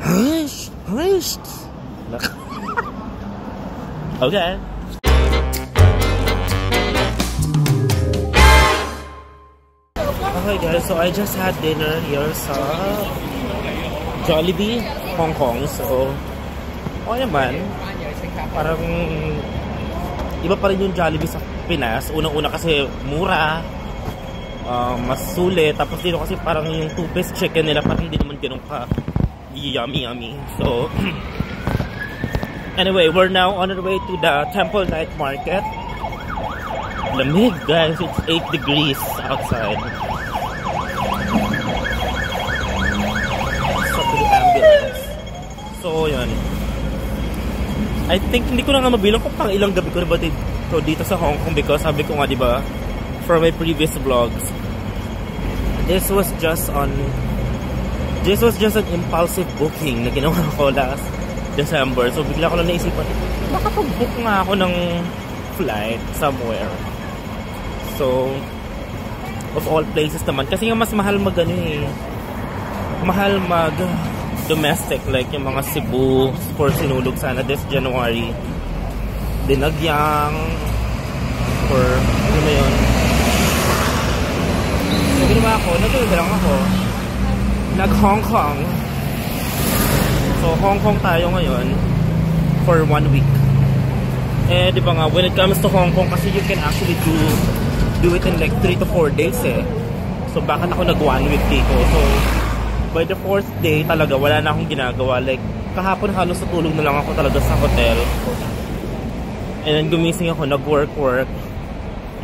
Hush! Hush! Okay. Okay guys, so I just had dinner here sa Jollibee, Hong Kong. So, okay naman. Parang iba pa rin yung Jollibee sa Pinas. Unang-una kasi mura, mas sulit. Tapos dito kasi parang yung 2-piece chicken nila parang hindi naman ganun ka yummy. So, anyway, we're now on our way to the Temple Night Market. Lamig guys, it's 8 degrees outside. So, yun. I think, hindi ko na nga mabilang kung pang ilang gabi ko na ba dito sa Hong Kong because sabi ko nga, diba, from my previous vlogs, this was just an impulsive booking na ginawa ko last December. So, bigla ko lang naisipan, baka pag-book nga ako ng flight somewhere. So, of all places naman, kasi nga mas mahal mahal mag domestic, like yung mga Cebu for sinulog sana this January, Dinagyang or ano na yun. So ginawa ako, nag-lang ako nag Hong Kong. So Hong Kong tayo ngayon for 1 week. Eh di ba nga, when it comes to Hong Kong kasi you can actually do it in like 3 to 4 days eh. So bakit ako nag 1 week dito? So by the 4th day talaga wala na akong ginagawa, like kahapon halos natulog na lang ako talaga sa hotel, and then gumising ako, nag-work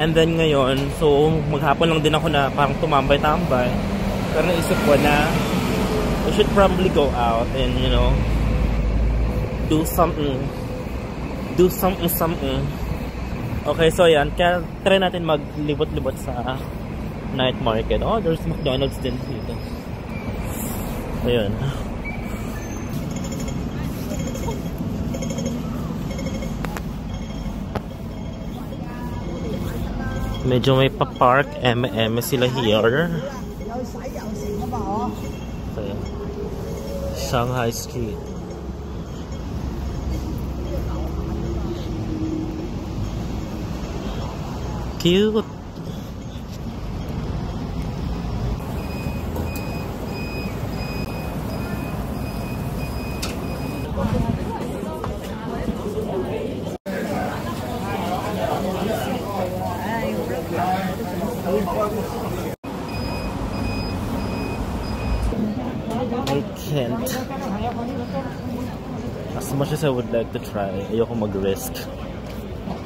and then ngayon, so maghapon lang din ako na parang tumambay-tambay, pero naisip ko na I should probably go out and you know do something. Okay, so yan, kaya try natin maglibot-libot sa night market. Oh, there's McDonald's din dito. Ayan. Medyo may pa-park sila here. Ayan. Shanghai Street. Cute. I can't. As much as I would like to try, ayoko mag-risk.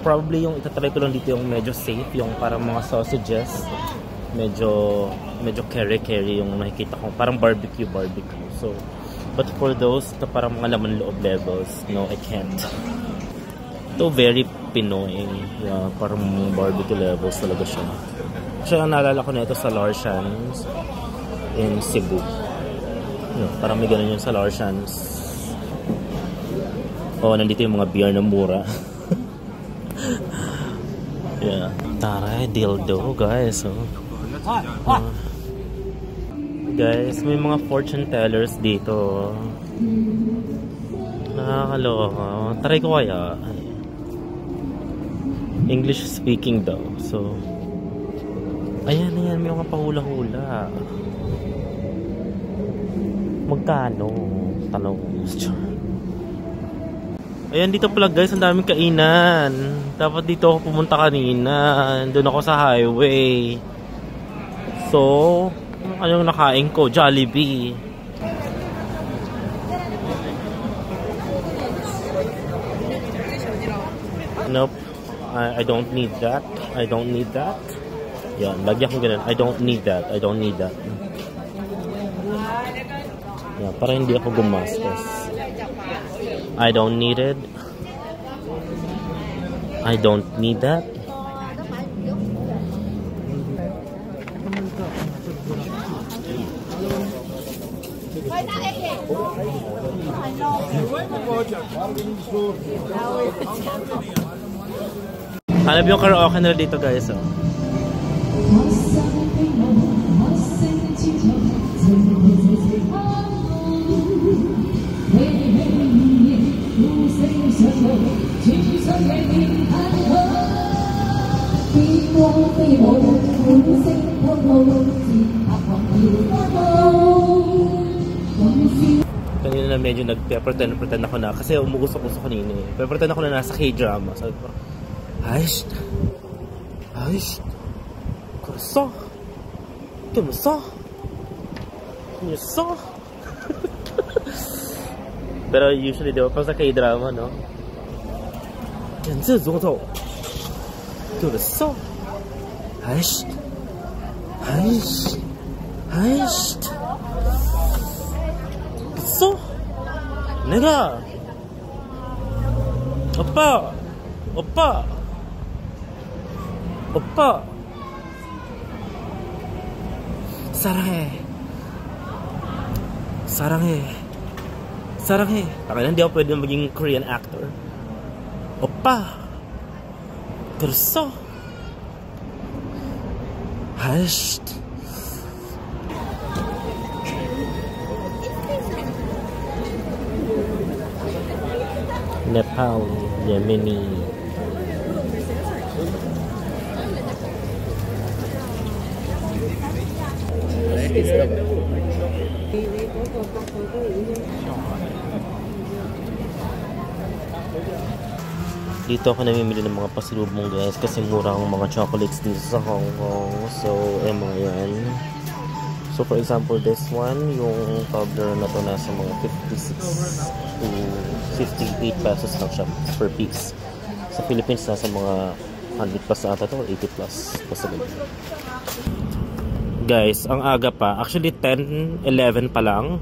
Probably yung itatry ko lang dito yung medyo safe, yung parang mga sausages. Medyo curry yung nakikita ko. Parang barbecue. So, but for those na parang mga laman loob levels, no, I can't. Ito very Pinoy. Yeah, parang barbecue levels talaga siya. Siya ang naalala ko na ito sa Larshan's in Cebu. Parang may ganun yun sa Larshan's. Oh, nandito yung mga beer na mura. Yeah. Taray, dildo guys. Guys, may mga fortune tellers dito. Nakakaloka. Try ko kaya. English speaking daw. So, ayan, may mga pahula-hula. Magkano? Tanong. Ayan, dito pala guys, ang daming kainan. Dapat dito ako pumunta kanina. Doon ako sa highway. So, anong nakain ko? Jollibee. Nope. I don't need that. Yan, lagyan ko ganun. I don't need that. Yan, para hindi ako gumastos. I don't need it. I don't need that. Hanap yung karaoke nila dito guys. Oh. Kanina na medyo nag-pretend ako na kasi umugusok-usok kanina eh. Pretend ako na nasa K-drama. Sabi ko, Aish! Aish! Kurso! Kurso! Kurso! Pero usually, di ba, pag sa K-drama, no? Ganzi zongzou! Kurso! Aish! Aish! Aish! So, nega, oppa, oppa, oppa, saranghe, saranghe, saranghe. Parang hindi ako pwede maging Korean actor. Oppa, kurso, hash. Nepal, Yemeni. Dito ako namimili ng mga pasalubong guys kasi murang mga chocolates dito sa Hong Kong. So, mga yan. So, for example, this one, yung Toblerone na to nasa mga 56 to 58 pesos lang siya per piece. Sa Philippines, nasa mga 100 plus ata to, 80 plus. Guys, ang aga pa. Actually, 10, 11 pa lang.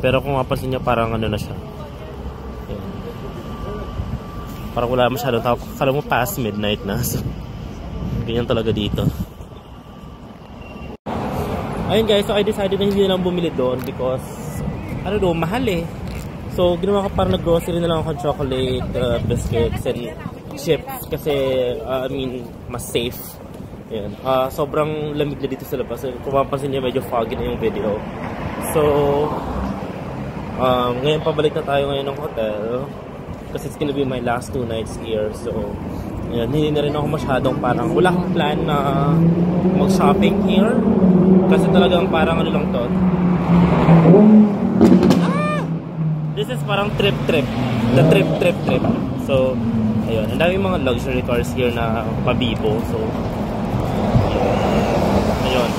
Pero kung mapansin nyo, parang ano na siya. Ayan. Parang wala masyadong tao. Kala mo past midnight na. So, ganyan talaga dito. Ayun guys, so I decided na hindi na lang bumili doon because, ano doon, mahal eh. So, ginawa ko parang nag-grocery na lang ako ng chocolate, biscuits, and chips kasi, I mean, mas safe. Ayan. Sobrang lamig na dito sa labas. Kung mapapansin niyo, medyo foggy na yung video. So, ngayon pabalik na tayo ngayon ng hotel kasi it's gonna be my last 2 nights here. So, ayan, hindi na rin ako masyadong parang wala akong plan na mag-shopping here kasi talagang parang ano lang to. This is parang trip. The trip. So, ayun, ang daming mga luxury cars here na pabibo. So, ayun.